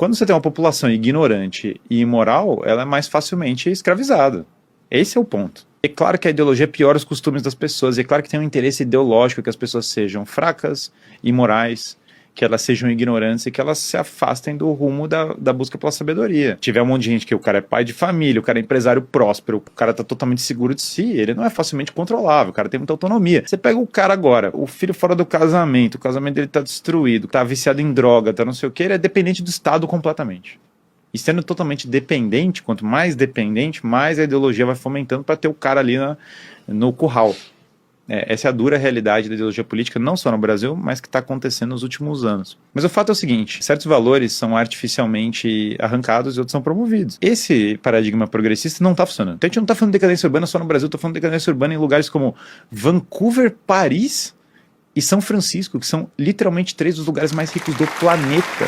Quando você tem uma população ignorante e imoral, ela é mais facilmente escravizada. Esse é o ponto. É claro que a ideologia piora os costumes das pessoas, e é claro que tem um interesse ideológico que as pessoas sejam fracas, imorais, que elas sejam ignorantes e que elas se afastem do rumo da busca pela sabedoria. Se tiver um monte de gente que o cara é pai de família, o cara é empresário próspero, o cara tá totalmente seguro de si, ele não é facilmente controlável, o cara tem muita autonomia. Você pega o cara agora, o filho fora do casamento, o casamento dele tá destruído, tá viciado em droga, tá não sei o que, ele é dependente do Estado completamente. E sendo totalmente dependente, quanto mais dependente, mais a ideologia vai fomentando para ter o cara ali no curral. Essa é a dura realidade da ideologia política, não só no Brasil, mas que está acontecendo nos últimos anos. Mas o fato é o seguinte, certos valores são artificialmente arrancados e outros são promovidos. Esse paradigma progressista não está funcionando. Então a gente não está falando de decadência urbana só no Brasil, está falando de decadência urbana em lugares como Vancouver, Paris e São Francisco, que são literalmente 3 dos lugares mais ricos do planeta.